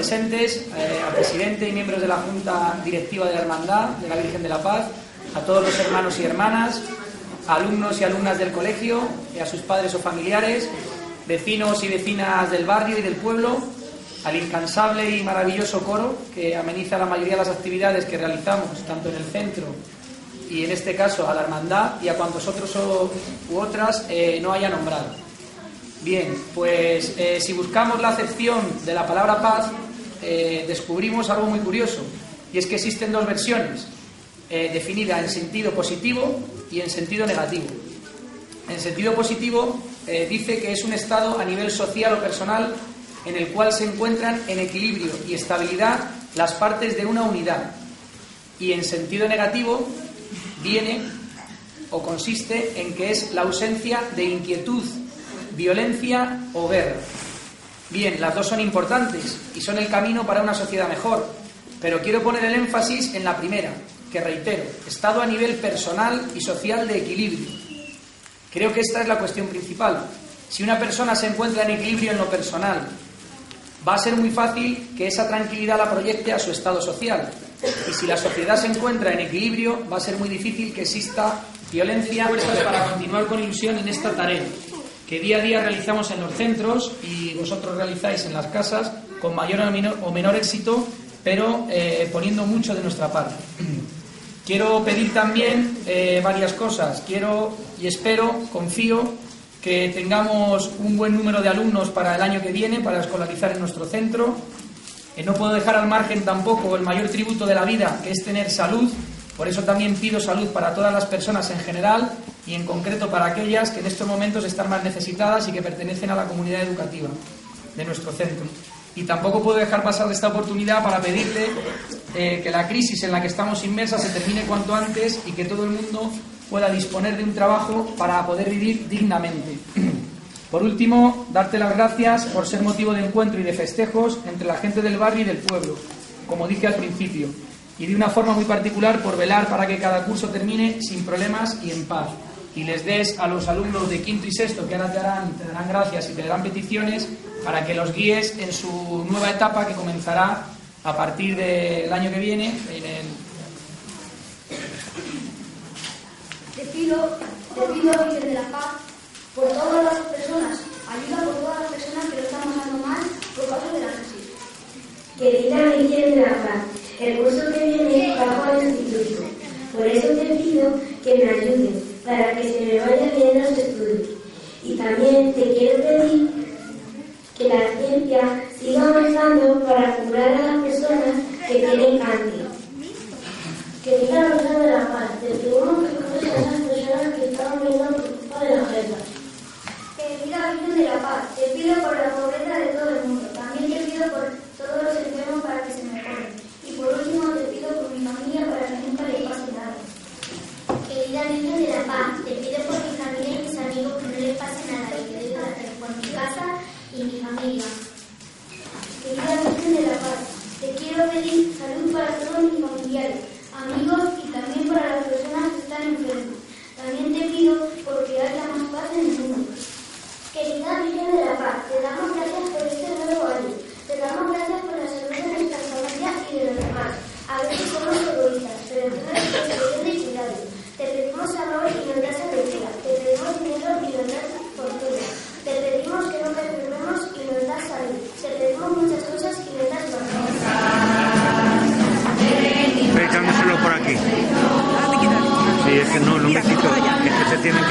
presentes, al presidente y miembros de la Junta Directiva de la Hermandad de la Virgen de la Paz, a todos los hermanos y hermanas, a alumnos y alumnas del colegio, y a sus padres o familiares, vecinos y vecinas del barrio y del pueblo, al incansable y maravilloso coro que ameniza la mayoría de las actividades que realizamos, tanto en el centro y en este caso a la hermandad, y a cuantos otros u otras no haya nombrado. Bien, pues si buscamos la acepción de la palabra paz, descubrimos algo muy curioso, y es que existen dos versiones, definida en sentido positivo y en sentido negativo. En sentido positivo dice que es un estado a nivel social o personal en el cual se encuentran en equilibrio y estabilidad las partes de una unidad, y en sentido negativo viene o consiste en que es la ausencia de inquietud, violencia o guerra. Bien, las dos son importantes y son el camino para una sociedad mejor, pero quiero poner el énfasis en la primera, que reitero, estado a nivel personal y social de equilibrio. Creo que esta es la cuestión principal. Si una persona se encuentra en equilibrio en lo personal, va a ser muy fácil que esa tranquilidad la proyecte a su estado social. Y si la sociedad se encuentra en equilibrio, va a ser muy difícil que exista violencia para continuar con ilusión en esta tarea que día a día realizamos en los centros y vosotros realizáis en las casas con mayor o menor éxito, pero poniendo mucho de nuestra parte. Quiero pedir también varias cosas. Quiero y espero, confío, que tengamos un buen número de alumnos para el año que viene, para escolarizar en nuestro centro. No puedo dejar al margen tampoco el mayor tributo de la vida, que es tener salud. Por eso también pido salud para todas las personas en general y en concreto para aquellas que en estos momentos están más necesitadas y que pertenecen a la comunidad educativa de nuestro centro. Y tampoco puedo dejar pasar esta oportunidad para pedirle que la crisis en la que estamos inmersas se termine cuanto antes y que todo el mundo pueda disponer de un trabajo para poder vivir dignamente. Por último, darte las gracias por ser motivo de encuentro y de festejos entre la gente del barrio y del pueblo, como dije al principio, y de una forma muy particular por velar para que cada curso termine sin problemas y en paz. Y les des a los alumnos de quinto y sexto, que ahora te darán gracias y te darán peticiones, para que los guíes en su nueva etapa que comenzará a partir del año que viene. Te pido, Virgen de la Paz, por todas las personas, ayuda por todas las personas que lo están pasando mal por causa de la crisis. Querida Virgen de la Paz, el curso que viene bajo el instituto. Por eso te pido que me ayudes para que se me vaya bien los estudios. Y también te quiero pedir que la ciencia siga avanzando para curar a las personas que tienen cáncer. Querida Virgen de la Paz, te pedimos que cures a esas personas que están muriendo por culpa de la guerra. Querida Virgen de la Paz, te pido por la pobreza de todo el mundo. También te pido por todos los enfermos para que se mejoren. Y por último te pido por mi familia para que nunca le pase nada. Querida Virgen de la Paz, te pido por mi familia y mis amigos que no les pase nada y que dé por mi casa y mi familia. Querida Virgen de la Paz, te quiero pedir salud para todos mis familiares, amigos y también para las personas que están enfermas. También te pido porque haya más paz en el mundo. Querida Virgen de la Paz, te damos gracias por este nuevo año. Te damos gracias por la salud de nuestras familias y de los demás. A veces somos egoístas, pero tú eres protección y cuidado. Te pedimos amor y nos das alegría. Te pedimos dinero y nos das fortuna. Te pedimos que no te enfermemos y nos das salud. Te pedimos muchas cosas y nos das más. Echándoselo por aquí. Sí, es que no, un besito. Es que se tienen que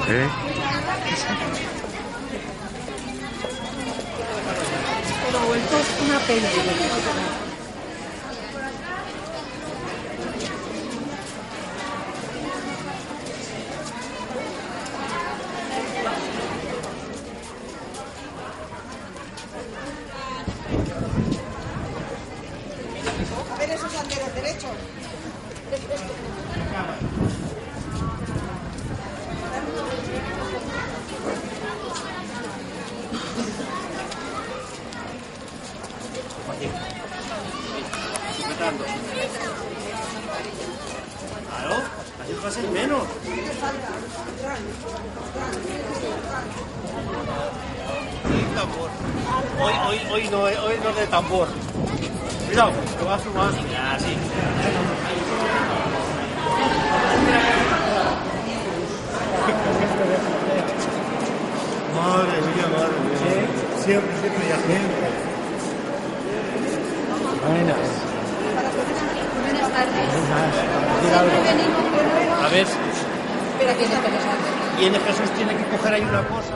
Pero vuelto una pena. A ver esos anderos derechos. Claro, así pasen menos. Tambor. Hoy no es de tambor. Cuidado, que va a sumar. Así. Madre mía. Siempre y siempre. Buenas. Buenas tardes. A ver, Espera, ¿quién es Jesús? ¿quién es Jesús? Tiene que coger ahí una cosa.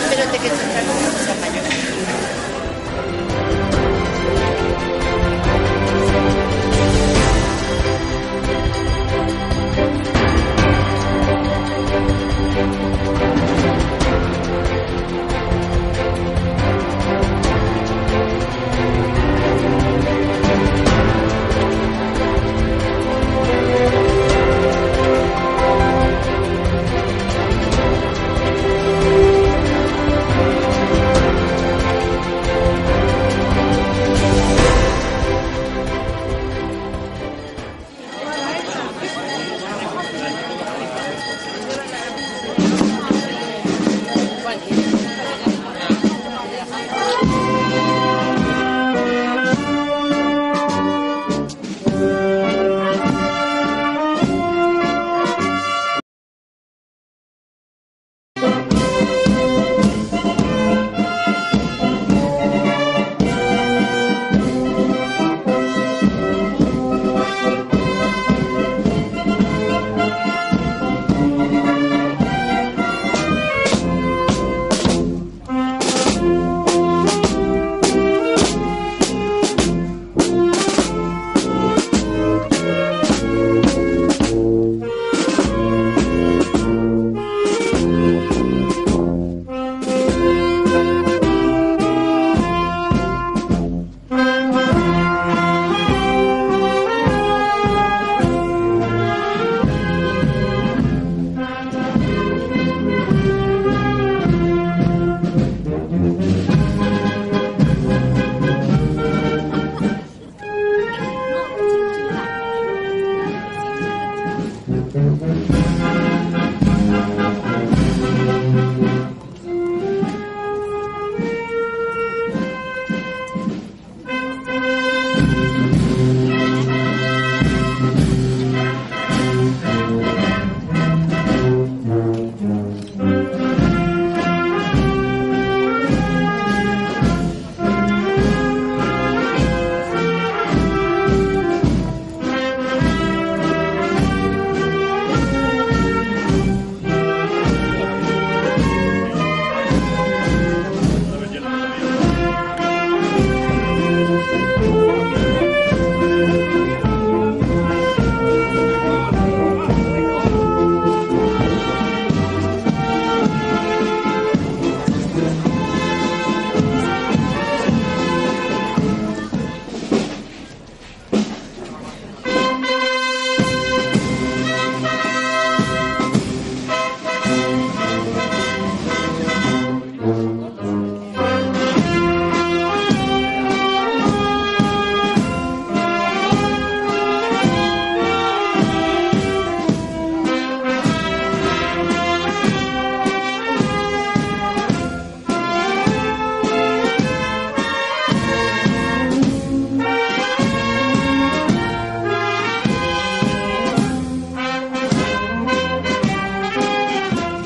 Espérate que tendrá una cosa mayor.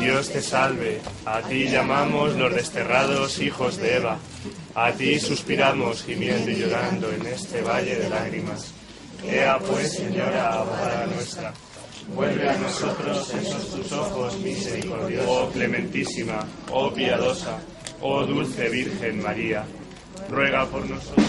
Dios te salve, a ti llamamos los desterrados hijos de Eva, a ti suspiramos gimiendo y llorando en este valle de lágrimas. Ea pues, Señora, abogada nuestra, vuelve a nosotros esos tus ojos misericordiosos. Oh clementísima, oh piadosa, oh dulce Virgen María, ruega por nosotros.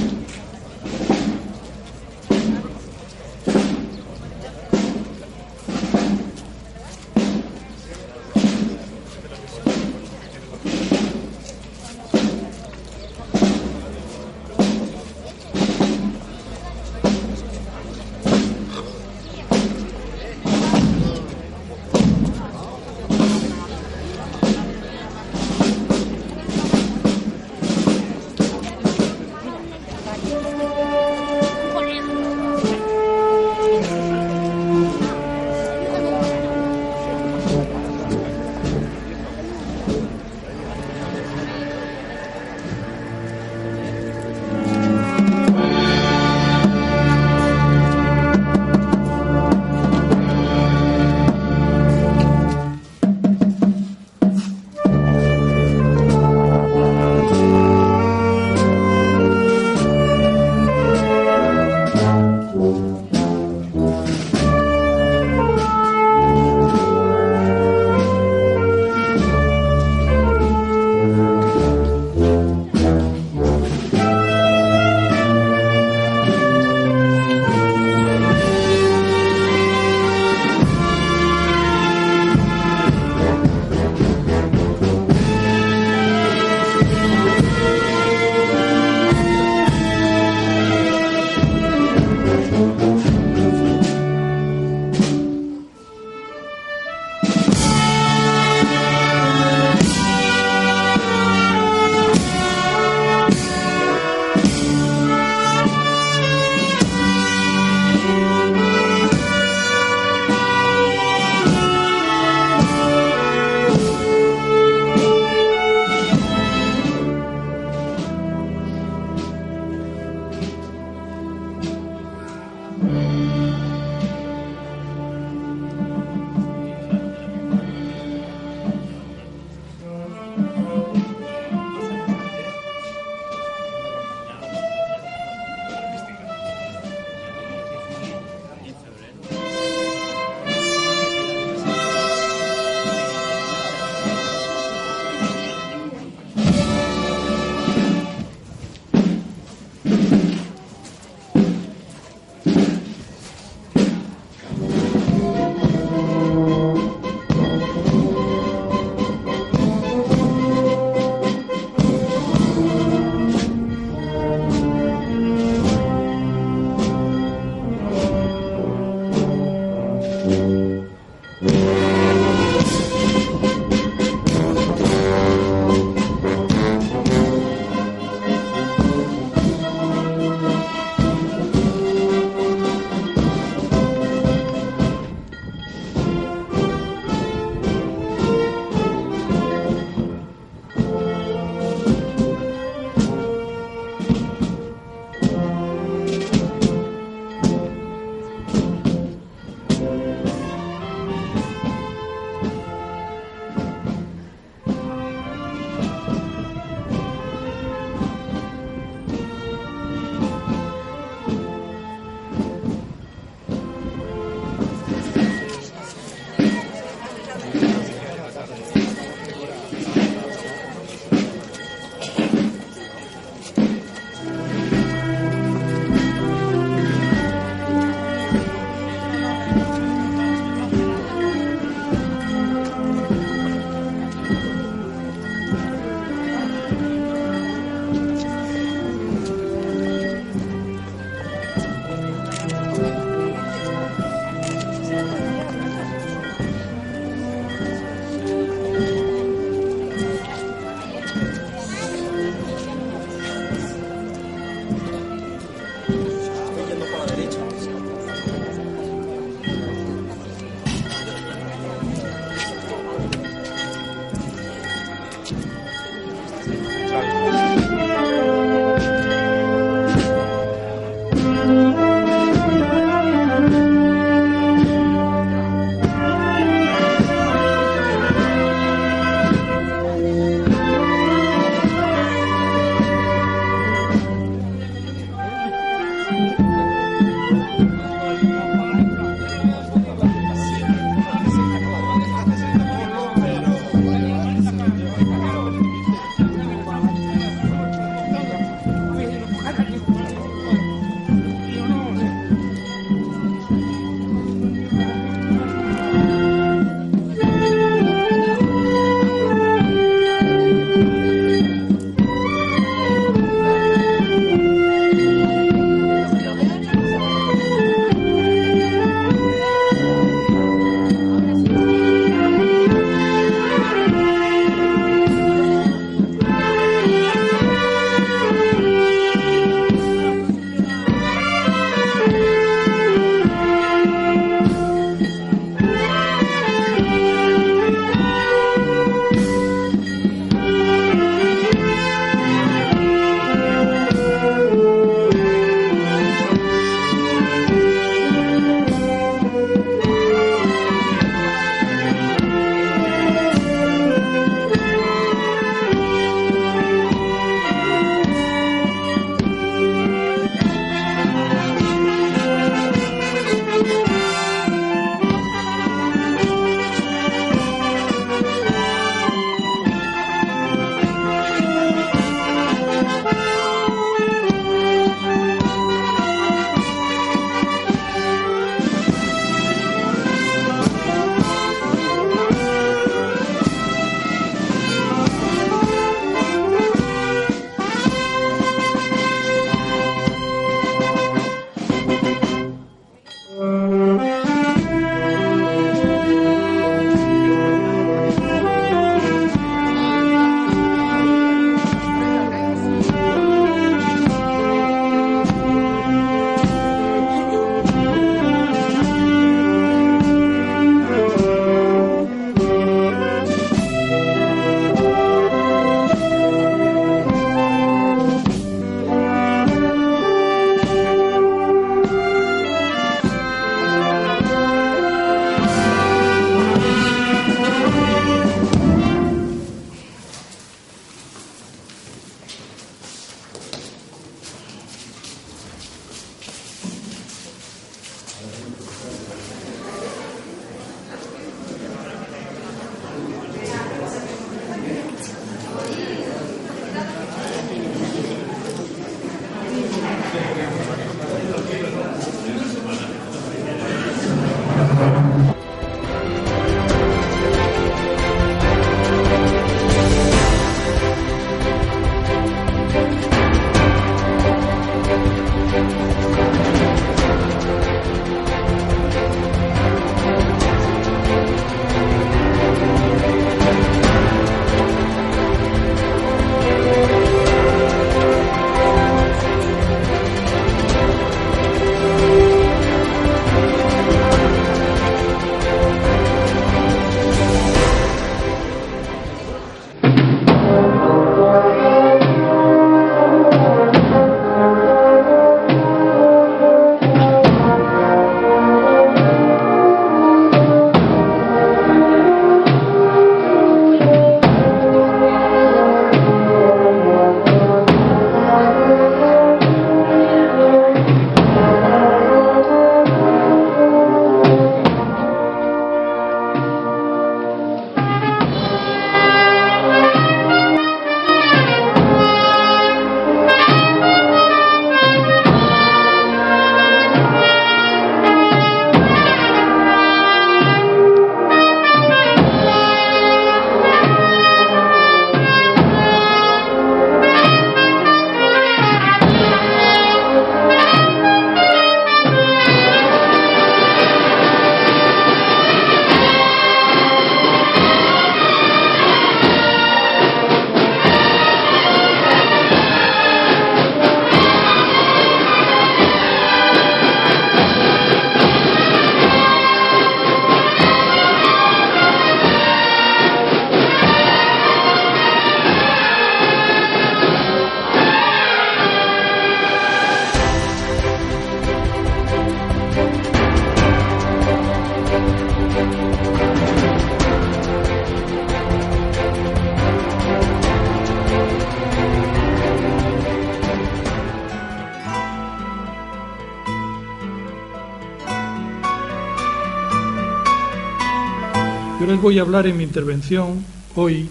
les voy a hablar en mi intervención hoy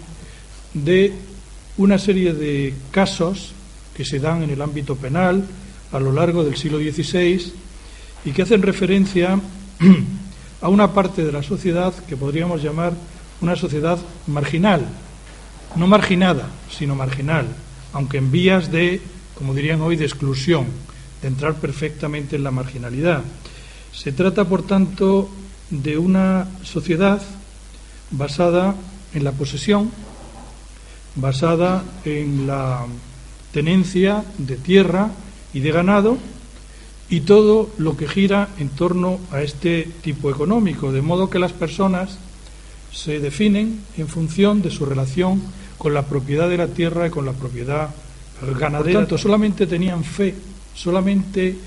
de una serie de casos que se dan en el ámbito penal a lo largo del siglo XVI y que hacen referencia a una parte de la sociedad que podríamos llamar una sociedad marginal, no marginada, sino marginal, aunque en vías de, como dirían hoy, de exclusión, de entrar perfectamente en la marginalidad. Se trata, por tanto, de una sociedad basada en la posesión, basada en la tenencia de tierra y de ganado y todo lo que gira en torno a este tipo económico, de modo que las personas se definen en función de su relación con la propiedad de la tierra y con la propiedad ganadera. Por tanto, solamente tenían fe, solamente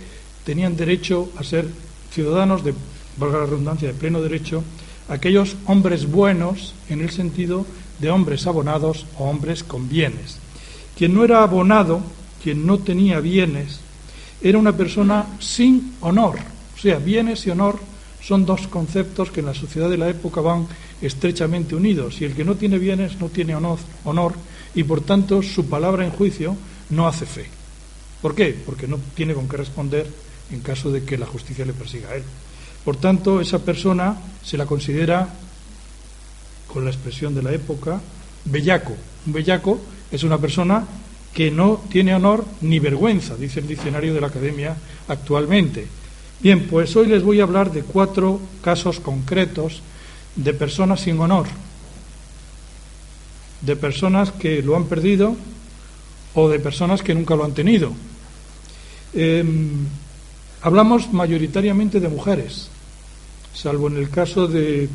tenían derecho a ser ciudadanos de, valga la redundancia, de pleno derecho, aquellos hombres buenos en el sentido de hombres abonados o hombres con bienes. Quien no era abonado, quien no tenía bienes, era una persona sin honor. O sea, bienes y honor son dos conceptos que en la sociedad de la época van estrechamente unidos, y el que no tiene bienes no tiene honor y por tanto su palabra en juicio no hace fe. ¿Por qué? Porque no tiene con qué responder en caso de que la justicia le persiga a él. Por tanto, esa persona se la considera, con la expresión de la época, bellaco. Un bellaco es una persona que no tiene honor ni vergüenza, dice el diccionario de la Academia actualmente. Bien, pues hoy les voy a hablar de 4 casos concretos de personas sin honor, de personas que lo han perdido o de personas que nunca lo han tenido. Hablamos mayoritariamente de mujeres, salvo en el caso de,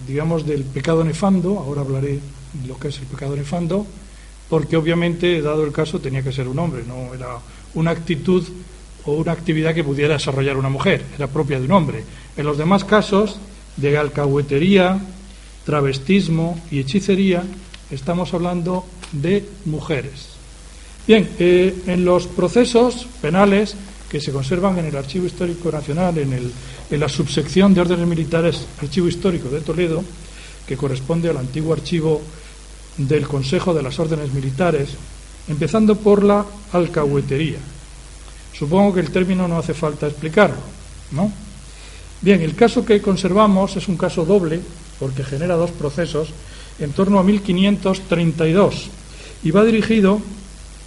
digamos, del pecado nefando. Ahora hablaré de lo que es el pecado nefando, porque obviamente, dado el caso, tenía que ser un hombre, no era una actitud o una actividad que pudiera desarrollar una mujer, era propia de un hombre. En los demás casos de alcahuetería, travestismo y hechicería, estamos hablando de mujeres. Bien, en los procesos penales que se conservan en el Archivo Histórico Nacional, en la subsección de órdenes militares, Archivo Histórico de Toledo, que corresponde al antiguo archivo del Consejo de las Órdenes Militares, empezando por la alcahuetería. Supongo que el término no hace falta explicarlo, ¿no? Bien, el caso que conservamos es un caso doble, porque genera 2 procesos, en torno a 1532, y va dirigido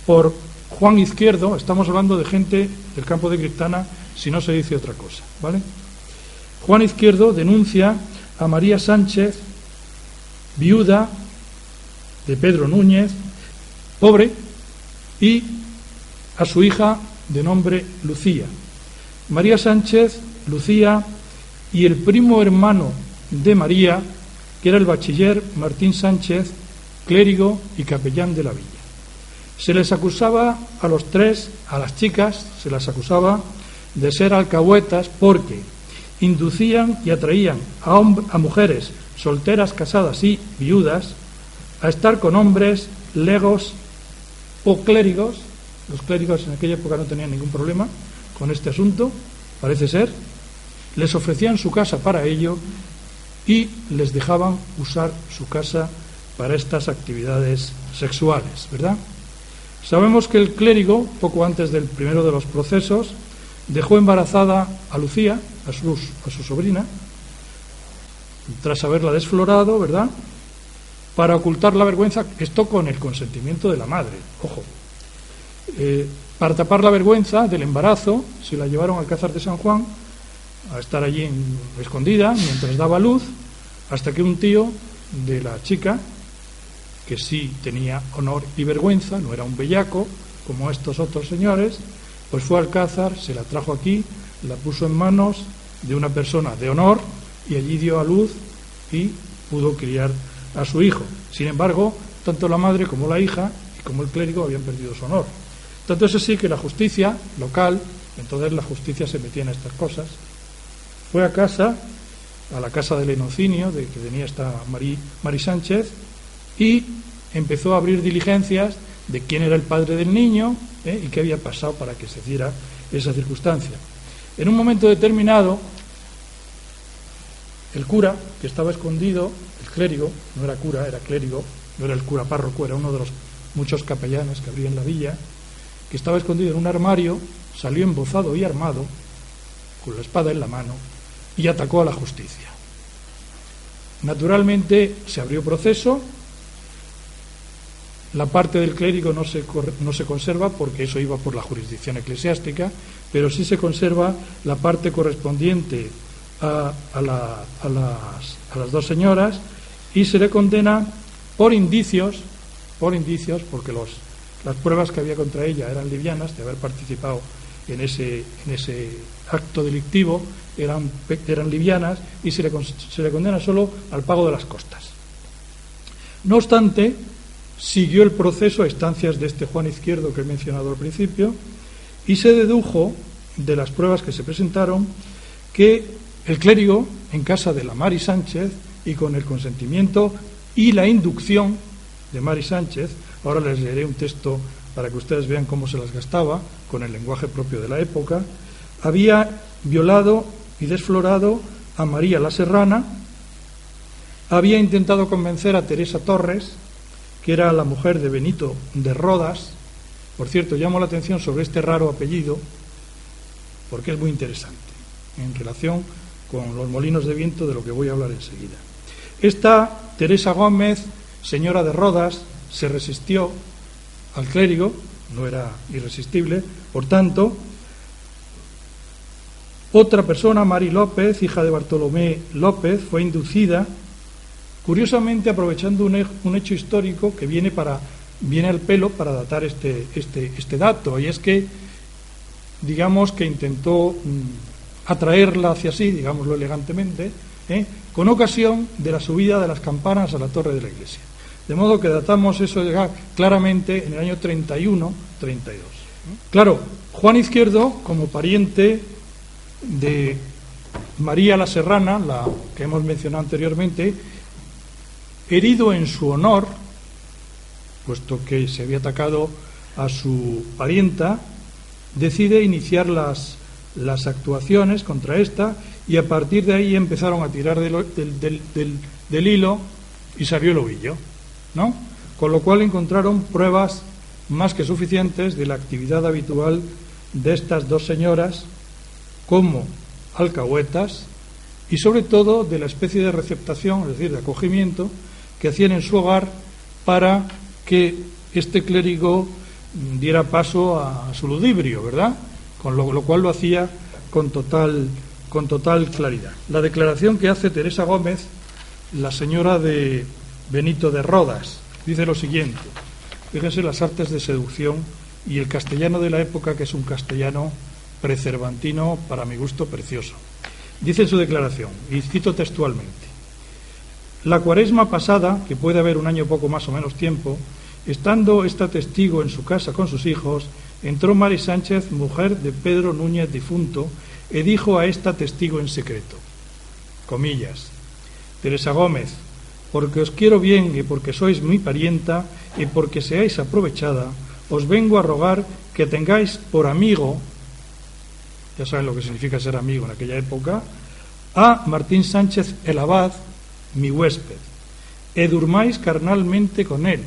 por Juan Izquierdo. Estamos hablando de gente del campo de Criptana, si no se dice otra cosa, ¿vale? Juan Izquierdo denuncia a María Sánchez, viuda de Pedro Núñez, pobre, y a su hija de nombre Lucía. María Sánchez, Lucía y el primo hermano de María, que era el bachiller Martín Sánchez, clérigo y capellán de la villa. Se les acusaba a los 3, a las chicas, se las acusaba de ser alcahuetas porque inducían y atraían a mujeres solteras, casadas y viudas a estar con hombres legos o clérigos. Los clérigos en aquella época no tenían ningún problema con este asunto, parece ser. Les ofrecían su casa para ello y les dejaban usar su casa para estas actividades sexuales, ¿verdad? Sabemos que el clérigo, poco antes del primero de los procesos, dejó embarazada a Lucía, a su sobrina, tras haberla desflorado, ¿verdad?, para ocultar la vergüenza, esto con el consentimiento de la madre, ojo. Para tapar la vergüenza del embarazo, se la llevaron al Alcázar de San Juan a estar allí escondida mientras daba luz, hasta que un tío de la chica, que sí tenía honor y vergüenza, no era un bellaco como estos otros señores, pues fue al Alcázar, se la trajo aquí, la puso en manos de una persona de honor y allí dio a luz y pudo criar a su hijo. Sin embargo, tanto la madre como la hija y como el clérigo habían perdido su honor. Tanto es así que la justicia local, entonces la justicia se metía en estas cosas, fue a la casa del lenocinio de que tenía esta Mari Sánchez, y empezó a abrir diligencias de quién era el padre del niño y qué había pasado para que se diera esa circunstancia. En un momento determinado, El cura, que estaba escondido, el clérigo, no era cura, era clérigo, no era el cura párroco, era uno de los muchos capellanes que había en la villa, que estaba escondido en un armario, salió embozado y armado, con la espada en la mano, y atacó a la justicia. Naturalmente se abrió proceso, la parte del clérigo no se conserva porque eso iba por la jurisdicción eclesiástica, pero sí se conserva la parte correspondiente a las dos señoras, y se le condena por indicios, porque las pruebas que había contra ella eran livianas, de haber participado en ese acto delictivo eran livianas, y se le condena solo al pago de las costas. No obstante, siguió el proceso a instancias de este Juan Izquierdo que he mencionado al principio, y se dedujo de las pruebas que se presentaron que el clérigo, en casa de la Mari Sánchez y con el consentimiento y la inducción de Mari Sánchez, ahora les leeré un texto para que ustedes vean cómo se las gastaba con el lenguaje propio de la época, había violado y desflorado a María la Serrana, había intentado convencer a Teresa Torres, que era la mujer de Benito de Rodas. Por cierto, llamo la atención sobre este raro apellido porque es muy interesante en relación con los molinos de viento, de lo que voy a hablar enseguida. Esta Teresa Gómez, señora de Rodas, se resistió al clérigo, no era irresistible, por tanto, otra persona, Mari López, hija de Bartolomé López, fue inducida, curiosamente aprovechando un hecho histórico que viene al pelo para datar este dato, y es que, digamos, que intentó atraerla hacia sí, digámoslo elegantemente, con ocasión de la subida de las campanas a la torre de la iglesia. De modo que datamos eso claramente en el año 31-32. Claro, Juan Izquierdo, como pariente de María la Serrana, la que hemos mencionado anteriormente, herido en su honor, puesto que se había atacado a su parienta, decide iniciar las actuaciones contra esta, y a partir de ahí empezaron a tirar del hilo y salió el ovillo, ¿no? Con lo cual encontraron pruebas más que suficientes de la actividad habitual de estas dos señoras como alcahuetas, y sobre todo de la especie de receptación, es decir, de acogimiento que hacían en su hogar para que este clérigo diera paso a su ludibrio, ¿verdad? Con lo cual lo hacía con total claridad. La declaración que hace Teresa Gómez, la señora de Benito de Rodas, dice lo siguiente. Fíjense las artes de seducción y el castellano de la época, que es un castellano precervantino, para mi gusto, precioso. Dice en su declaración, y cito textualmente: la cuaresma pasada, que puede haber un año poco más o menos tiempo, estando esta testigo en su casa con sus hijos, entró Mari Sánchez, mujer de Pedro Núñez difunto, e dijo a esta testigo en secreto, comillas, Teresa Gómez, porque os quiero bien y porque sois mi parienta y porque seáis aprovechada, os vengo a rogar que tengáis por amigo, ya saben lo que significa ser amigo en aquella época, a Martín Sánchez el abad, mi huésped, e durmáis carnalmente con él,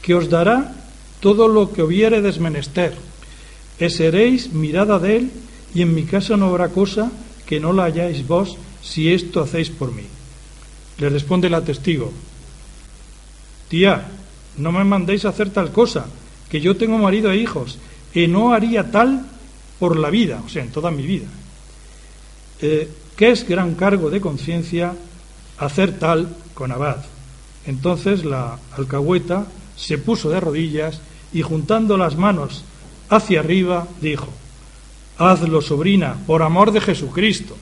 que os dará todo lo que hubiéredes menester, e seréis mirada de él, y en mi casa no habrá cosa que no la hayáis vos, si esto hacéis por mí. Le responde la testigo, tía, no me mandéis a hacer tal cosa, que yo tengo marido e hijos, y no haría tal por la vida, o sea, en toda mi vida. Que es gran cargo de conciencia hacer tal con abad. Entonces la alcahueta se puso de rodillas y, juntando las manos hacia arriba, dijo, hazlo, sobrina, por amor de Jesucristo,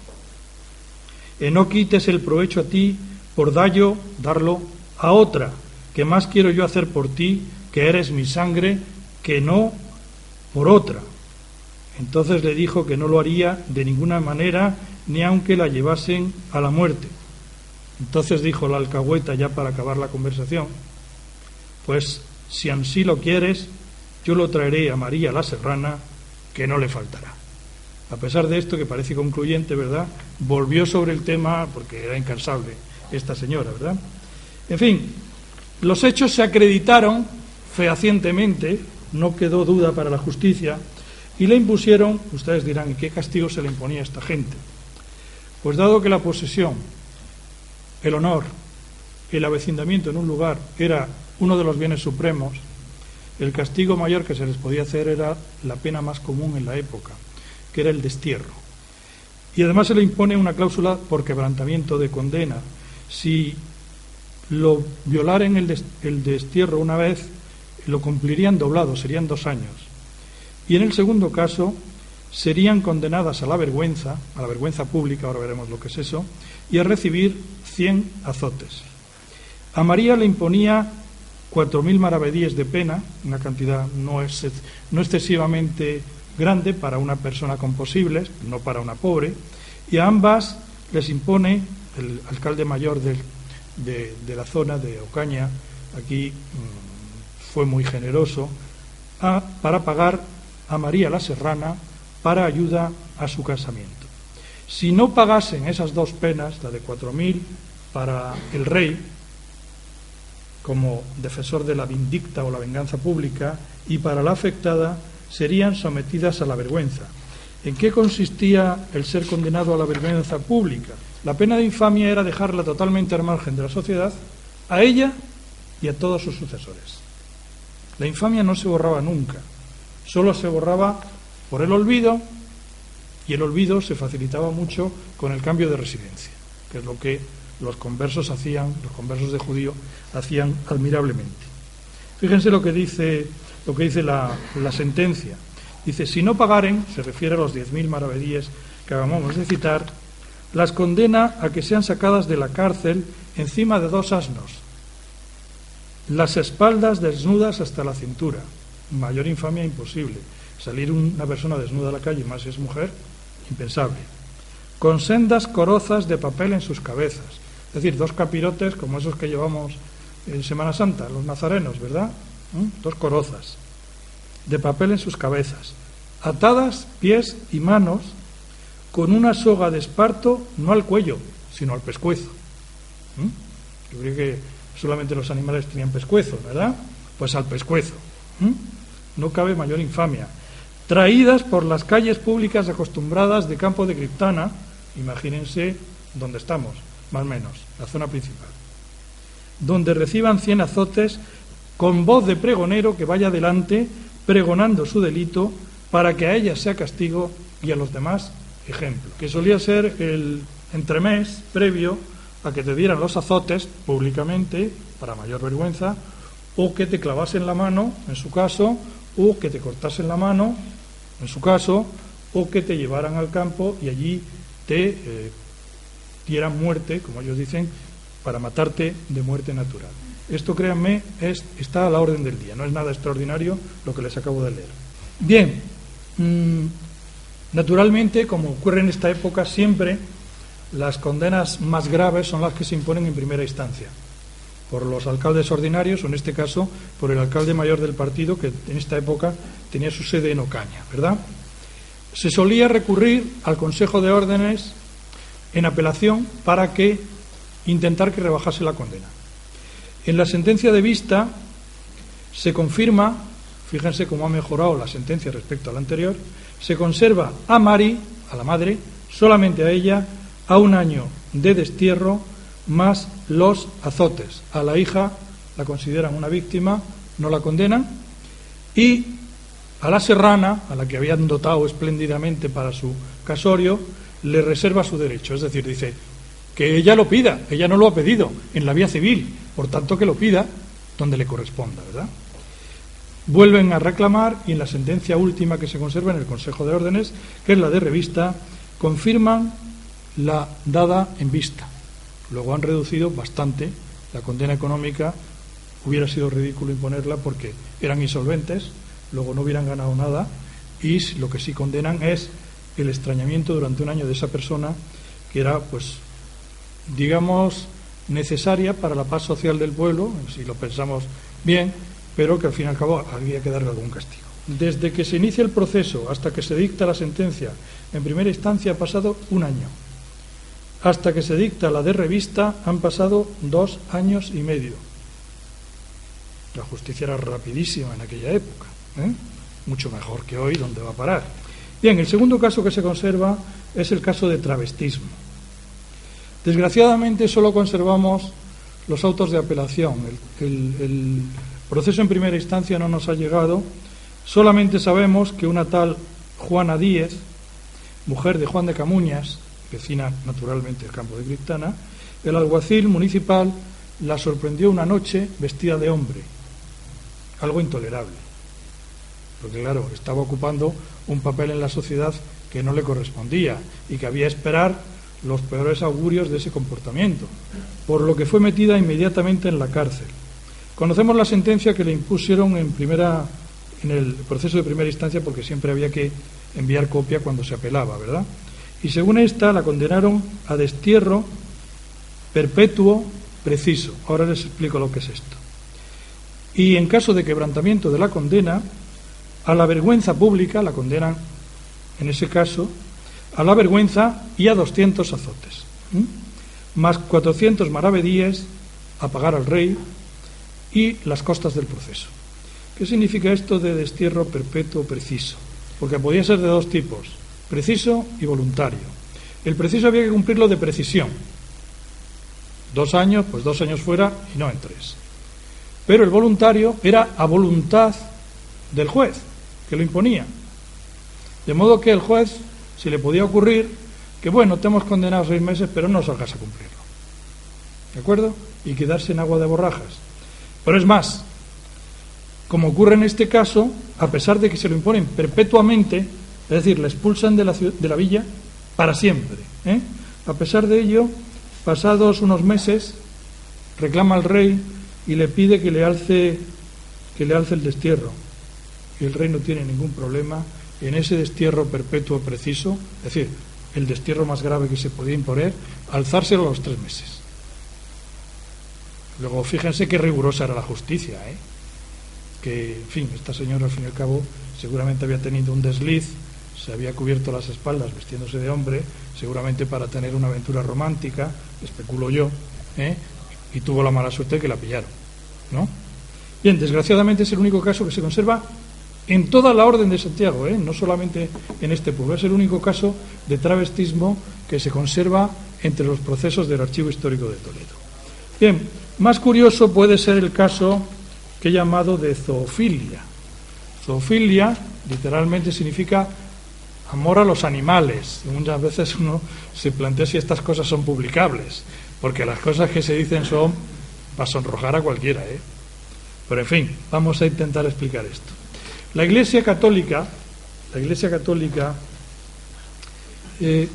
y no quites el provecho a ti por darlo a otra, que más quiero yo hacer por ti, que eres mi sangre, que no por otra. Entonces le dijo que no lo haría de ninguna manera, ni aunque la llevasen a la muerte. Entonces dijo la alcahueta, ya para acabar la conversación, pues si ansí lo quieres, yo lo traeré a María la Serrana, que no le faltará. A pesar de esto, que parece concluyente, ¿verdad?, volvió sobre el tema porque era incansable esta señora, ¿verdad? En fin, los hechos se acreditaron fehacientemente, no quedó duda para la justicia, y le impusieron, ustedes dirán, ¿y qué castigo se le imponía a esta gente? Pues dado que la posesión, el honor, el avecindamiento en un lugar era uno de los bienes supremos, el castigo mayor que se les podía hacer era la pena más común en la época, que era el destierro. Y además se le impone una cláusula por quebrantamiento de condena. Si lo violaren el destierro una vez, lo cumplirían doblado, serían 2 años. Y en el segundo caso serían condenadas a la vergüenza pública, ahora veremos lo que es eso, y a recibir 100 azotes. A María le imponía 4.000 maravedíes de pena, una cantidad no excesivamente grande para una persona con posibles, no para una pobre, y a ambas les impone el alcalde mayor de la zona de Ocaña, aquí fue muy generoso, para pagar a María la Serrana para ayuda a su casamiento. Si no pagasen esas 2 penas, la de 4.000 para el rey, como defensor de la vindicta o la venganza pública, y para la afectada, serían sometidas a la vergüenza. ¿En qué consistía el ser condenado a la vergüenza pública? La pena de infamia era dejarla totalmente al margen de la sociedad, a ella y a todos sus sucesores. La infamia no se borraba nunca, solo se borraba por el olvido, y el olvido se facilitaba mucho con el cambio de residencia, que es lo que los conversos de judío hacían admirablemente. Fíjense lo que dice la sentencia. Dice: si no pagaren, se refiere a los 10.000 maravedíes que acabamos de citar, las condena a que sean sacadas de la cárcel encima de 2 asnos, las espaldas desnudas hasta la cintura. Mayor infamia imposible. Salir una persona desnuda a la calle, más si es mujer, impensable. Con sendas corozas de papel en sus cabezas, es decir, 2 capirotes como esos que llevamos en Semana Santa, los nazarenos, ¿verdad? 2 corozas de papel en sus cabezas, atadas pies y manos con una soga de esparto, no al cuello, sino al pescuezo. Yo creo que solamente los animales tenían pescuezo, ¿verdad? Pues al pescuezo. No cabe mayor infamia. Traídas por las calles públicas acostumbradas de Campo de Criptana, imagínense dónde estamos, más o menos, la zona principal, donde reciban 100 azotes con voz de pregonero que vaya adelante pregonando su delito, para que a ella sea castigo y a los demás ejemplo, que solía ser el entremés previo a que te dieran los azotes públicamente para mayor vergüenza, o que te clavasen la mano en su caso, o que te cortasen la mano en su caso, o que te llevaran al campo y allí te dieran muerte, como ellos dicen, para matarte de muerte natural. Esto, créanme, está a la orden del día, no es nada extraordinario lo que les acabo de leer. Bien, naturalmente, como ocurre en esta época, siempre las condenas más graves son las que se imponen en primera instancia por los alcaldes ordinarios, o en este caso por el alcalde mayor del partido, que en esta época tenía su sede en Ocaña, ¿verdad? Se solía recurrir al Consejo de Órdenes en apelación para intentar que rebajase la condena. En la sentencia de vista se confirma, fíjense cómo ha mejorado la sentencia respecto a la anterior, se conserva a Mari, a la madre, solamente a ella, a 1 año de destierro más los azotes. A la hija la consideran una víctima, no la condenan, y a la serrana, a la que habían dotado espléndidamente para su casorio, le reserva su derecho. Es decir, dice que ella lo pida, ella no lo ha pedido en la vía civil, por tanto que lo pida donde le corresponda, ¿verdad? Vuelven a reclamar, y en la sentencia última que se conserva en el Consejo de Órdenes, que es la de revista, confirman la dada en vista. Luego han reducido bastante la condena económica. Hubiera sido ridículo imponerla porque eran insolventes, luego no hubieran ganado nada, y lo que sí condenan es el extrañamiento durante 1 año de esa persona, que era, pues, digamos, necesaria para la paz social del pueblo, si lo pensamos bien, pero que al fin y al cabo había que darle algún castigo. desde que se inicia el proceso hasta que se dicta la sentencia en primera instancia ha pasado 1 año. Hasta que se dicta la de revista han pasado 2 años y medio. La justicia era rapidísima en aquella época, mucho mejor que hoy, ¿dónde va a parar? Bien, el segundo caso que se conserva es el caso de travestismo. Desgraciadamente solo conservamos los autos de apelación. El proceso en primera instancia no nos ha llegado. Solamente sabemos que una tal Juana Díez, mujer de Juan de Camuñas, vecina naturalmente del campo de Criptana, el alguacil municipal la sorprendió una noche vestida de hombre. Algo intolerable, porque claro, estaba ocupando un papel en la sociedad que no le correspondía y que había que esperar los peores augurios de ese comportamiento, por lo que fue metida inmediatamente en la cárcel. Conocemos la sentencia que le impusieron en el proceso de primera instancia, porque siempre había que enviar copia cuando se apelaba, ¿verdad? Y según esta la condenaron a destierro perpetuo preciso. Ahora les explico lo que es esto. Y en caso de quebrantamiento de la condena, a la vergüenza pública, la condenan en ese caso a la vergüenza y a 200 azotes, más 400 maravedíes a pagar al rey y las costas del proceso. ¿Qué significa esto de destierro perpetuo preciso? Porque podía ser de 2 tipos, preciso y voluntario. El preciso había que cumplirlo de precisión. 2 años, pues 2 años fuera y no en 3. Pero el voluntario era a voluntad del juez, que lo imponía. De modo que el juez, si le podía ocurrir, que bueno, te hemos condenado 6 meses, pero no salgas a cumplirlo. ¿De acuerdo? Y quedarse en agua de borrajas. Pero es más, como ocurre en este caso, a pesar de que se lo imponen perpetuamente, es decir, le expulsan de la villa para siempre, a pesar de ello, pasados unos meses, reclama al rey y le pide que le alce el destierro. Y el rey no tiene ningún problema en ese destierro perpetuo preciso, es decir, el destierro más grave que se podía imponer, alzárselo a los 3 meses. Luego, fíjense qué rigurosa era la justicia, que, en fin, esta señora, al fin y al cabo, seguramente había tenido un desliz, se había cubierto las espaldas vistiéndose de hombre, seguramente para tener una aventura romántica, especulo yo, y tuvo la mala suerte de que la pillaron, ¿no? Bien, desgraciadamente es el único caso que se conserva en toda la Orden de Santiago, no solamente en este pueblo, es el único caso de travestismo que se conserva entre los procesos del Archivo Histórico de Toledo. Bien, más curioso puede ser el caso que he llamado de zoofilia. Zoofilia literalmente significa amor a los animales. Muchas veces uno se plantea si estas cosas son publicables, porque las cosas que se dicen son para sonrojar a cualquiera, Pero en fin, vamos a intentar explicar esto. La Iglesia Católica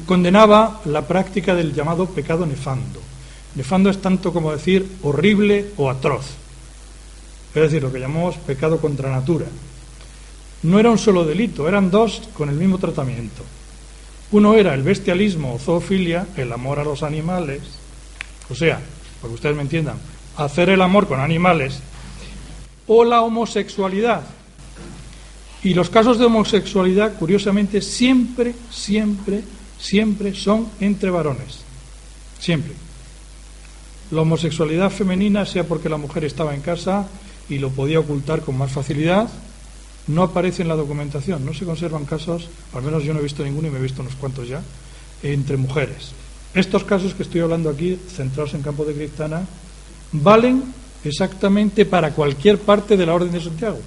condenaba la práctica del llamado pecado nefando. Nefando es tanto como decir horrible o atroz, es decir, lo que llamamos pecado contra natura. No era un solo delito, eran 2 con el mismo tratamiento. Uno era el bestialismo o zoofilia, el amor a los animales, o sea, para que ustedes me entiendan, hacer el amor con animales, o la homosexualidad. Y los casos de homosexualidad, curiosamente, siempre son entre varones. Siempre. La homosexualidad femenina, sea porque la mujer estaba en casa y lo podía ocultar con más facilidad, no aparece en la documentación. No se conservan casos, al menos yo no he visto ninguno y me he visto unos cuantos ya, entre mujeres. Estos casos que estoy hablando aquí, centrados en campo de Criptana, valen exactamente para cualquier parte de la Orden de Santiago.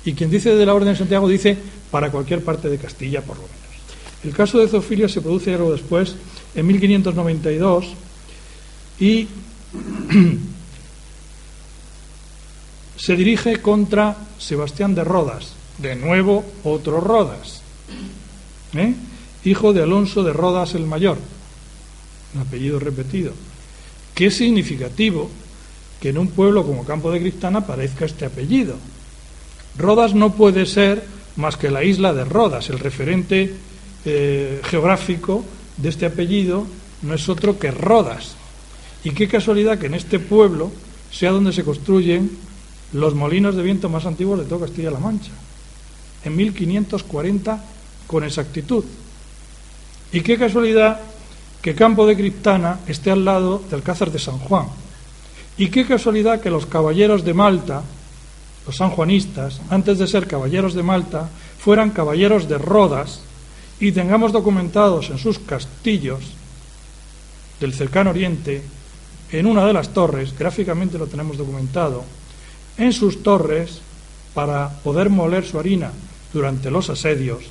Y quien dice de la Orden de Santiago dice para cualquier parte de Castilla, por lo menos. El caso de zoofilia se produce algo después, en 1592, y se dirige contra Sebastián de Rodas, de nuevo otro Rodas, hijo de Alonso de Rodas el Mayor, un apellido repetido. Qué significativo que en un pueblo como Campo de Criptana aparezca este apellido. Rodas no puede ser más que la isla de Rodas, el referente geográfico de este apellido no es otro que Rodas. Y qué casualidad que en este pueblo sea donde se construyen los molinos de viento más antiguos de toda Castilla-La Mancha. en 1540 con exactitud. Y qué casualidad que Campo de Criptana esté al lado del Alcázar de San Juan. Y qué casualidad que los caballeros de Malta, los sanjuanistas, antes de ser caballeros de Malta, fueran caballeros de Rodas y tengamos documentados en sus castillos del cercano oriente, en una de las torres, gráficamente lo tenemos documentado, en sus torres, para poder moler su harina durante los asedios,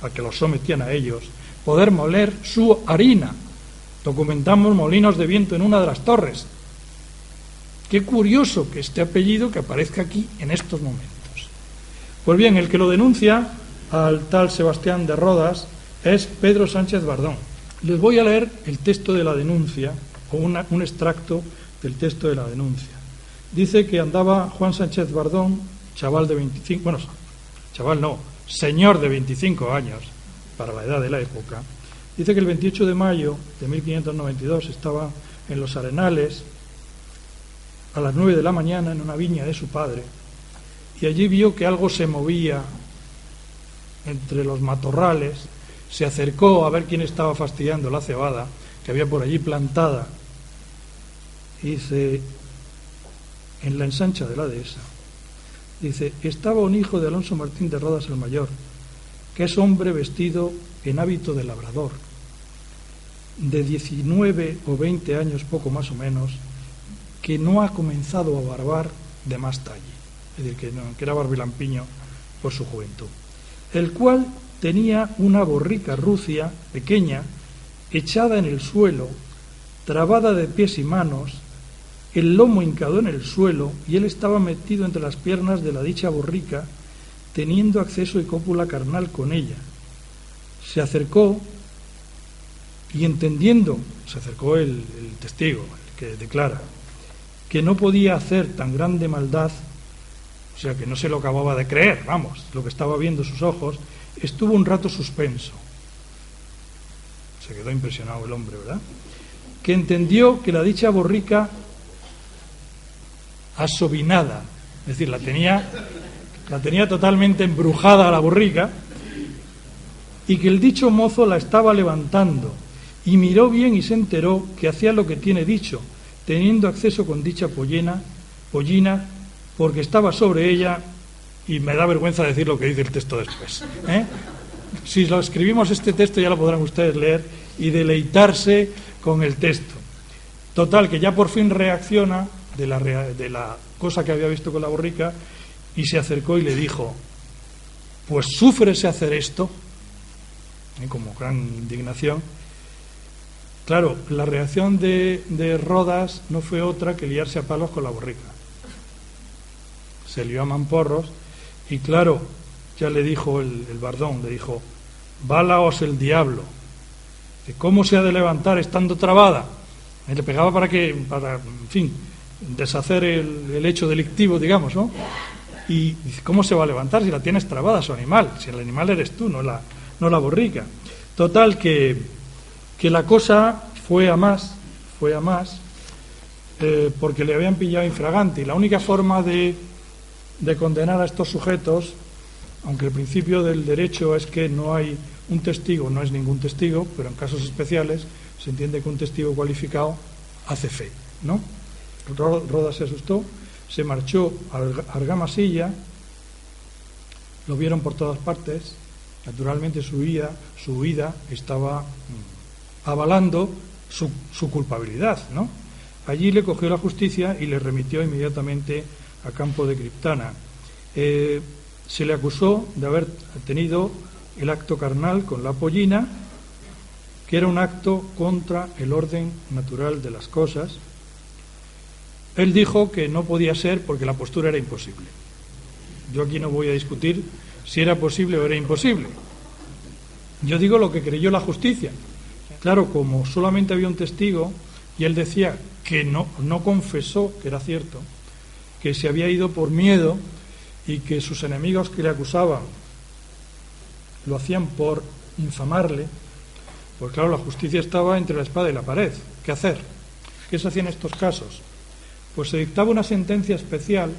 a que los sometían a ellos, poder moler su harina. Documentamos molinos de viento en una de las torres. Qué curioso que este apellido que aparezca aquí en estos momentos. Pues bien, el que lo denuncia al tal Sebastián de Rodas es Pedro Sánchez Bardón. Les voy a leer el texto de la denuncia, o un extracto del texto de la denuncia. Dice que andaba Juan Sánchez Bardón, chaval de 25, bueno, chaval no, señor de 25 años, para la edad de la época. Dice que el 28 de mayo de 1592 estaba en Los Arenales a las 9 de la mañana en una viña de su padre, y allí vio que algo se movía entre los matorrales. Se acercó a ver quién estaba fastidiando la cebada que había por allí plantada, y dice, en la ensancha de la dehesa, dice, estaba un hijo de Alonso Martín de Rodas el Mayor, que es hombre vestido en hábito de labrador, de 19 o 20 años poco más o menos, que no ha comenzado a barbar de más talle, es decir, que era barbilampiño por su juventud, el cual tenía una borrica rucia pequeña, echada en el suelo, trabada de pies y manos, el lomo hincado en el suelo, y él estaba metido entre las piernas de la dicha borrica, teniendo acceso y cópula carnal con ella. Se acercó, y entendiendo, se acercó el testigo, el que declara, que no podía hacer tan grande maldad, o sea, que no se lo acababa de creer, vamos, lo que estaba viendo sus ojos, estuvo un rato suspenso. Se quedó impresionado el hombre, ¿verdad? Que entendió que la dicha borrica asobinada, es decir, la tenía totalmente embrujada a la borrica, y que el dicho mozo la estaba levantando, y miró bien y se enteró que hacía lo que tiene dicho, teniendo acceso con dicha pollina, porque estaba sobre ella, y me da vergüenza decir lo que dice el texto después, ¿eh? Si lo escribimos este texto ya lo podrán ustedes leer y deleitarse con el texto. Total, que ya por fin reacciona de la cosa que había visto con la borrica, y se acercó y le dijo, pues súfrese hacer esto, como gran indignación. Claro, la reacción de Rodas no fue otra que liarse a palos con la borrica. Se lió a mamporros, y claro, ya le dijo el Bardón, le dijo, válaos el diablo, ¿cómo se ha de levantar estando trabada? Y le pegaba para en fin, deshacer el hecho delictivo, digamos, ¿no? Y dice, ¿cómo se va a levantar si la tienes trabada, su animal? Si el animal eres tú, no la borrica. Total, que la cosa fue a más, porque le habían pillado infragante, y la única forma de condenar a estos sujetos, aunque el principio del derecho es que no hay un testigo, no es ningún testigo, pero en casos especiales se entiende que un testigo cualificado hace fe, ¿no? Rodas se asustó, se marchó a Argamasilla, lo vieron por todas partes, naturalmente su huida estaba avalando su culpabilidad, ¿no? Allí le cogió la justicia y le remitió inmediatamente a Campo de Criptana. Se le acusó de haber tenido el acto carnal con la pollina, que era un acto contra el orden natural de las cosas. Él dijo que no podía ser porque la postura era imposible. Yo aquí no voy a discutir si era posible o era imposible. Yo digo lo que creyó la justicia. Claro, como solamente había un testigo y él decía que no confesó que era cierto, que se había ido por miedo y que sus enemigos que le acusaban lo hacían por infamarle, pues claro, la justicia estaba entre la espada y la pared. ¿Qué hacer? ¿Qué se hacía en estos casos? Pues se dictaba una sentencia especial,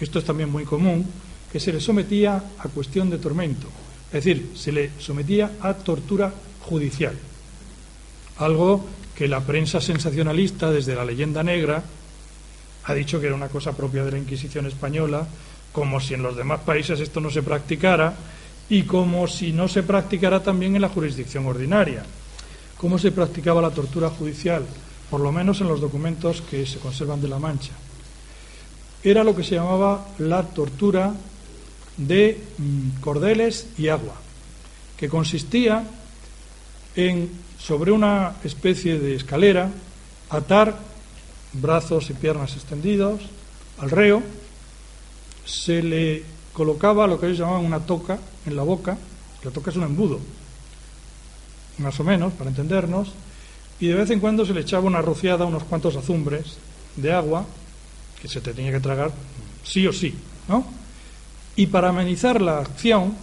esto es también muy común, que se le sometía a cuestión de tormento, es decir, se le sometía a tortura judicial, algo que la prensa sensacionalista desde la Leyenda Negra ha dicho que era una cosa propia de la Inquisición española, como si en los demás países esto no se practicara y como si no se practicara también en la jurisdicción ordinaria. ¿Cómo se practicaba la tortura judicial? Por lo menos en los documentos que se conservan de La Mancha. Era lo que se llamaba la tortura de cordeles y agua, que consistía en, sobre una especie de escalera, atar brazos y piernas extendidos al reo, se le colocaba lo que ellos llamaban una toca en la boca. La toca es un embudo, más o menos, para entendernos, y de vez en cuando se le echaba una rociada, unos cuantos azumbres de agua, que se tenía que tragar sí o sí, ¿no? Y para amenizar la acción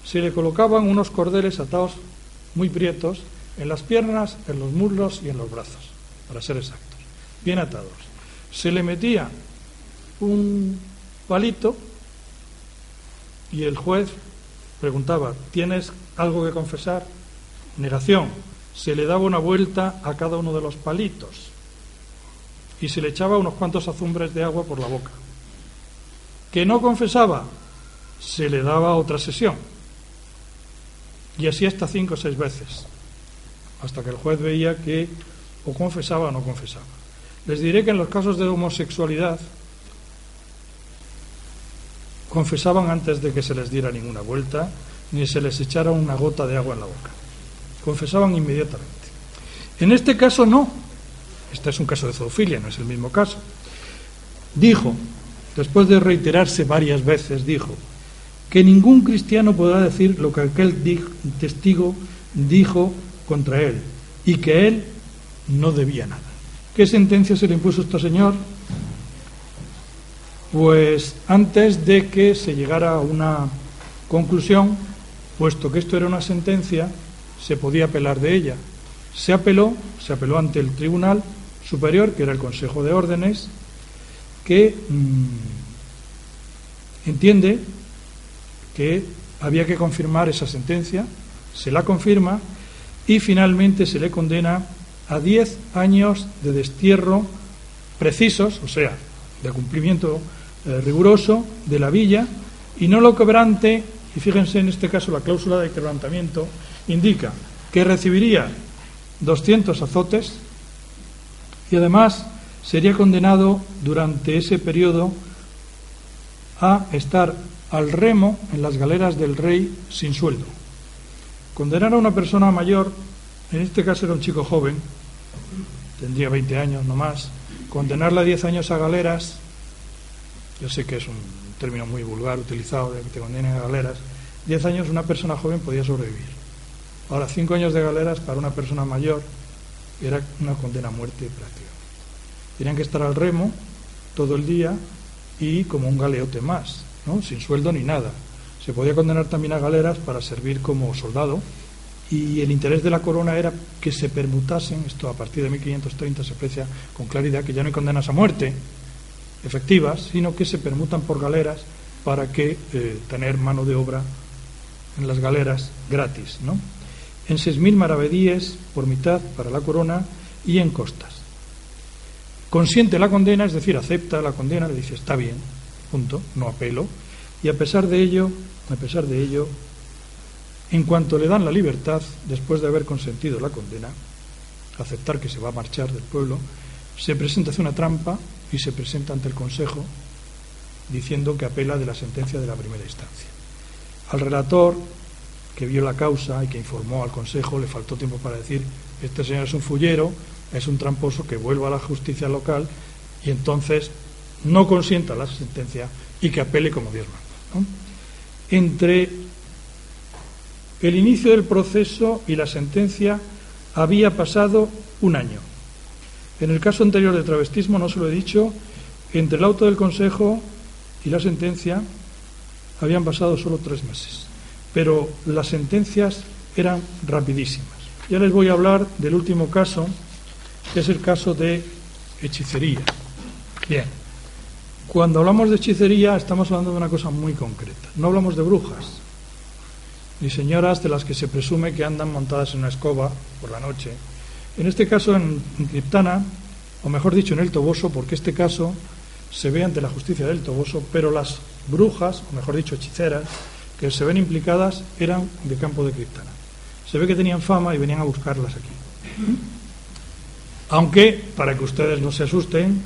se le colocaban unos cordeles atados muy prietos en las piernas, en los muslos y en los brazos, para ser exactos, bien atados. Se le metía un palito y el juez preguntaba: ¿tienes algo que confesar? Negación. Se le daba una vuelta a cada uno de los palitos y se le echaba unos cuantos azumbres de agua por la boca. ¿Que no confesaba? Se le daba otra sesión, y así hasta 5 o 6 veces, hasta que el juez veía que o confesaba o no confesaba. Les diré que en los casos de homosexualidad confesaban antes de que se les diera ninguna vuelta ni se les echara una gota de agua en la boca. Confesaban inmediatamente. En este caso no. Este es un caso de zoofilia, no es el mismo caso. Dijo, después de reiterarse varias veces, dijo que ningún cristiano podrá decir lo que aquel testigo dijo contra él y que él no debía nada. ¿Qué sentencia se le impuso a este señor? Pues antes de que se llegara a una conclusión, puesto que esto era una sentencia, se podía apelar de ella. Se apeló ante el Tribunal Superior, que era el Consejo de Órdenes, que entiende que había que confirmar esa sentencia, se la confirma y finalmente se le condena a 10 años de destierro precisos, o sea, de cumplimiento riguroso de la villa, y no lo quebrante. Y fíjense, en este caso la cláusula de quebrantamiento indica que recibiría 200 azotes y además sería condenado durante ese periodo a estar al remo en las galeras del rey sin sueldo. Condenar a una persona mayor, en este caso era un chico joven, tendría 20 años no más, condenarla a 10 años a galeras, yo sé que es un término muy vulgar utilizado, de que te condenen a galeras. 10 años una persona joven podía sobrevivir. Ahora, 5 años de galeras para una persona mayor era una condena a muerte prácticamente. Tenían que estar al remo todo el día y como un galeote más, ¿no? Sin sueldo ni nada. Se podía condenar también a galeras para servir como soldado, y el interés de la corona era que se permutasen, esto a partir de 1530 se aprecia con claridad, que ya no hay condenas a muerte efectivas, sino que se permutan por galeras para que tener mano de obra en las galeras gratis, ¿no? En 6.000 maravedíes por mitad para la corona y en costas. Consiente la condena, es decir, acepta la condena, le dice está bien, punto, no apelo, y a pesar de ello, en cuanto le dan la libertad, después de haber consentido la condena, aceptar que se va a marchar del pueblo, se presenta, hace una trampa y se presenta ante el Consejo diciendo que apela de la sentencia de la primera instancia. Al relator, que vio la causa y que informó al Consejo, le faltó tiempo para decir: este señor es un fullero, es un tramposo, que vuelva a la justicia local y entonces no consienta la sentencia y que apele como Dios manda, ¿no? Entre el inicio del proceso y la sentencia había pasado 1 año. En el caso anterior de travestismo, no se lo he dicho, entre el auto del Consejo y la sentencia habían pasado solo 3 meses, pero las sentencias eran rapidísimas. Ya les voy a hablar del último caso, que es el caso de hechicería. Bien, Cuando hablamos de hechicería estamos hablando de una cosa muy concreta. No hablamos de brujas, ni señoras de las que se presume que andan montadas en una escoba por la noche. En este caso, en Criptana, o mejor dicho, en el Toboso, porque este caso se ve ante la justicia del Toboso, pero las brujas, o mejor dicho, hechiceras, que se ven implicadas eran de Campo de Criptana. Se ve que tenían fama y venían a buscarlas aquí. Aunque, para que ustedes no se asusten,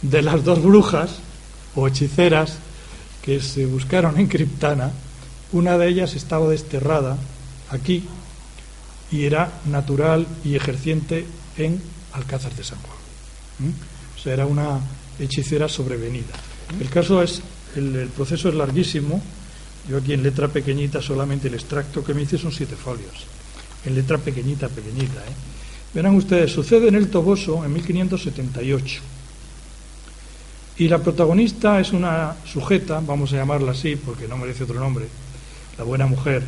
de las dos brujas o hechiceras que se buscaron en Criptana, una de ellas estaba desterrada aquí y era natural y ejerciente en Alcázar de San Juan. O sea, era una hechicera sobrevenida. El caso es, el proceso es larguísimo. Yo aquí en letra pequeñita solamente el extracto que me hice son 7 folios. En letra pequeñita. Verán ustedes, sucede en el Toboso en 1578. Y la protagonista es una sujeta, vamos a llamarla así porque no merece otro nombre, la buena mujer,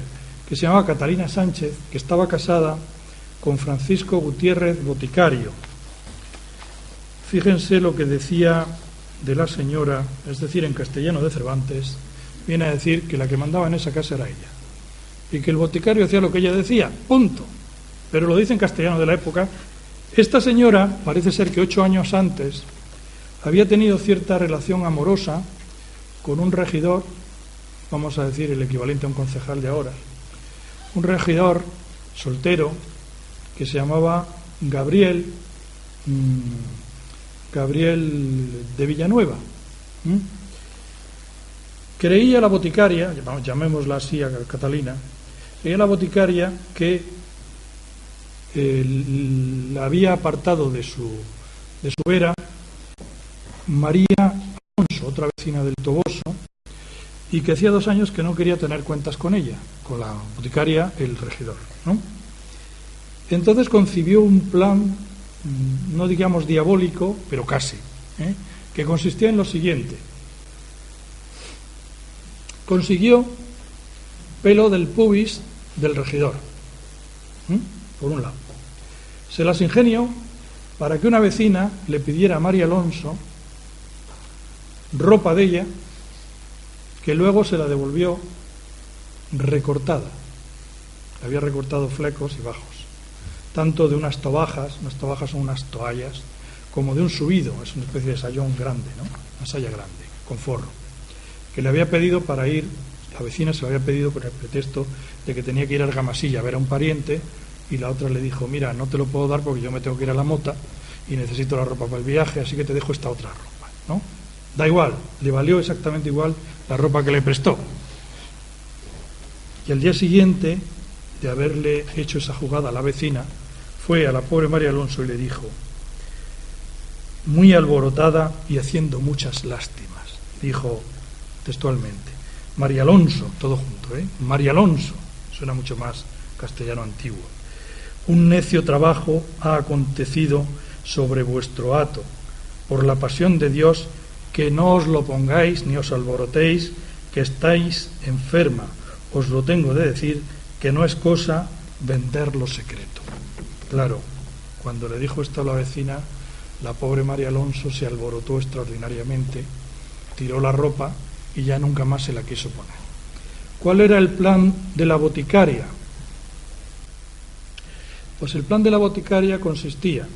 que se llamaba Catalina Sánchez, que estaba casada con Francisco Gutiérrez Boticario. Fíjense lo que decía de la señora, es decir, en castellano de Cervantes, viene a decir que la que mandaba en esa casa era ella, y que el boticario hacía lo que ella decía, punto. Pero lo dice en castellano de la época. Esta señora, parece ser que 8 años antes, había tenido cierta relación amorosa con un regidor, vamos a decir el equivalente a un concejal de ahora, un regidor soltero que se llamaba Gabriel de Villanueva. Creía la boticaria, llamémosla así a Catalina, creía la boticaria que la había apartado de su vera María Alonso, otra vecina del Toboso, y que hacía 2 años que no quería tener cuentas con ella, con la boticaria, el regidor, ¿no? Entonces concibió un plan, no digamos diabólico, pero casi, que consistía en lo siguiente. Consiguió pelo del pubis del regidor, por un lado. Se las ingenió para que una vecina le pidiera a María Alonso ropa de ella, que luego se la devolvió recortada. Le había recortado flecos y bajos, tanto de unas tobajas son unas toallas, como de un subido, es una especie de sayón grande, ¿no? Una saya grande, con forro, que le había pedido para ir, la vecina se lo había pedido con el pretexto de que tenía que ir a Argamasilla a ver a un pariente, y la otra le dijo, mira, no te lo puedo dar porque yo me tengo que ir a la mota y necesito la ropa para el viaje, así que te dejo esta otra ropa, ¿no? Da igual, le valió exactamente igual la ropa que le prestó. Y al día siguiente de haberle hecho esa jugada a la vecina, fue a la pobre María Alonso y le dijo, muy alborotada y haciendo muchas lástimas, dijo textualmente, María Alonso, todo junto, María Alonso, suena mucho más castellano antiguo, un necio trabajo ha acontecido sobre vuestro hato, por la pasión de Dios, que no os lo pongáis ni os alborotéis, que estáis enferma, os lo tengo de decir, que no es cosa vender lo secreto. Claro, cuando le dijo esto a la vecina, la pobre María Alonso se alborotó extraordinariamente, tiró la ropa y ya nunca más se la quiso poner. ¿Cuál era el plan de la boticaria? Pues el plan de la boticaria consistía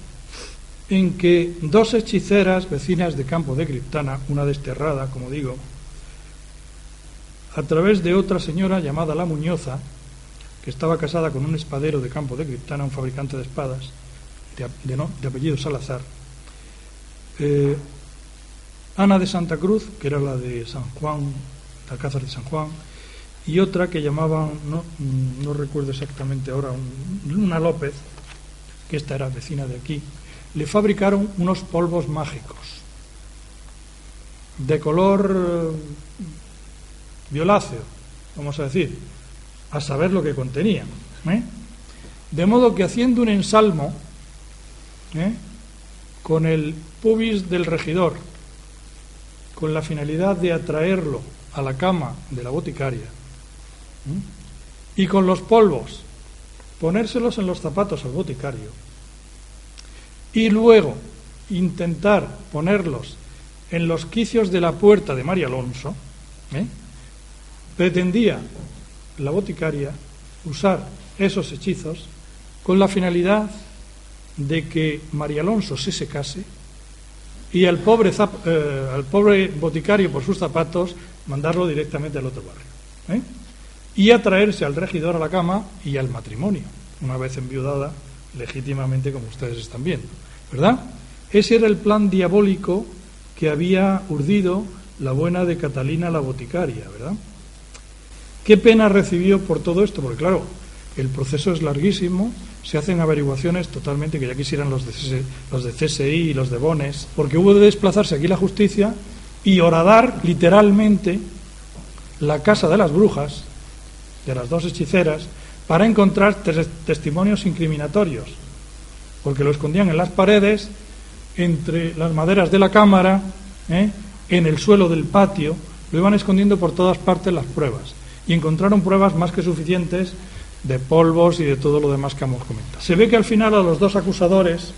en que 2 hechiceras vecinas de Campo de Criptana, una desterrada, como digo, a través de otra señora llamada La Muñoza, que estaba casada con un espadero de Campo de Criptana, un fabricante de espadas, de apellido Salazar, Ana de Santa Cruz, que era la de San Juan, de Alcázar de San Juan, y otra que llamaban, no recuerdo exactamente ahora, una López, que esta era vecina de aquí, le fabricaron unos polvos mágicos de color violáceo, vamos a decir, a saber lo que contenían, de modo que haciendo un ensalmo con el pubis del regidor, con la finalidad de atraerlo a la cama de la boticaria, y con los polvos ponérselos en los zapatos al boticario, y luego intentar ponerlos en los quicios de la puerta de María Alonso, pretendía la boticaria usar esos hechizos con la finalidad de que María Alonso se secase y al pobre boticario por sus zapatos mandarlo directamente al otro barrio, y atraerse al regidor a la cama y al matrimonio, una vez enviudada legítimamente, como ustedes están viendo, ¿verdad? Ese era el plan diabólico que había urdido la buena de Catalina la boticaria, ¿verdad? ¿Qué pena recibió por todo esto? Porque claro, el proceso es larguísimo, se hacen averiguaciones totalmente que ya quisieran los de CSI y los de Bones, porque hubo de desplazarse aquí la justicia y horadar literalmente la casa de las brujas, de las dos hechiceras, para encontrar testimonios incriminatorios, porque lo escondían en las paredes, entre las maderas de la cámara, en el suelo del patio, lo iban escondiendo por todas partes las pruebas, y encontraron pruebas más que suficientes de polvos y de todo lo demás que hemos comentado. Se ve que al final a los dos acusadores,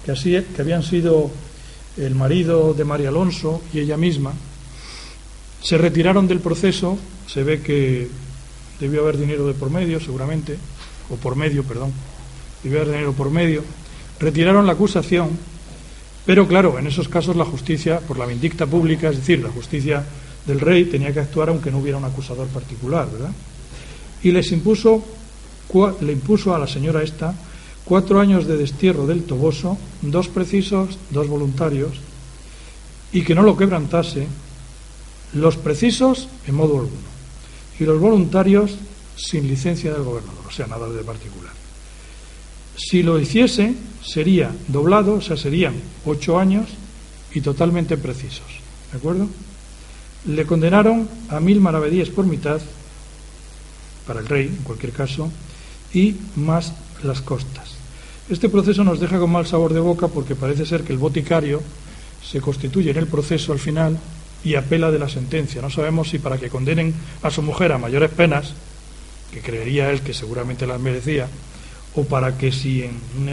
que habían sido el marido de María Alonso y ella misma, se retiraron del proceso. Se ve que debió haber dinero de por medio, seguramente, debió haber dinero por medio. Retiraron la acusación, pero claro, en esos casos la justicia, por la vindicta pública, es decir, la justicia del rey, tenía que actuar aunque no hubiera un acusador particular, ¿verdad? Y le impuso a la señora esta 4 años de destierro del Toboso, 2 precisos, 2 voluntarios, y que no lo quebrantase, los precisos en modo alguno, y los voluntarios sin licencia del gobernador, o sea, nada de particular. Si lo hiciese, sería doblado, o sea, serían 8 años y totalmente precisos, ¿de acuerdo? Le condenaron a 1000 maravedíes por mitad, para el rey, en cualquier caso, y más las costas. Este proceso nos deja con mal sabor de boca porque parece ser que el boticario se constituye en el proceso al final y apela de la sentencia. No sabemos si para que condenen a su mujer a mayores penas, que creería él que seguramente las merecía, o para que si en un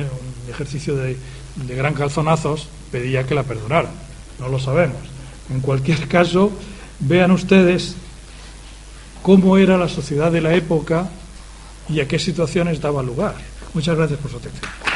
ejercicio de gran calzonazos pedía que la perdonaran. No lo sabemos. En cualquier caso, vean ustedes cómo era la sociedad de la época y a qué situaciones daba lugar. Muchas gracias por su atención.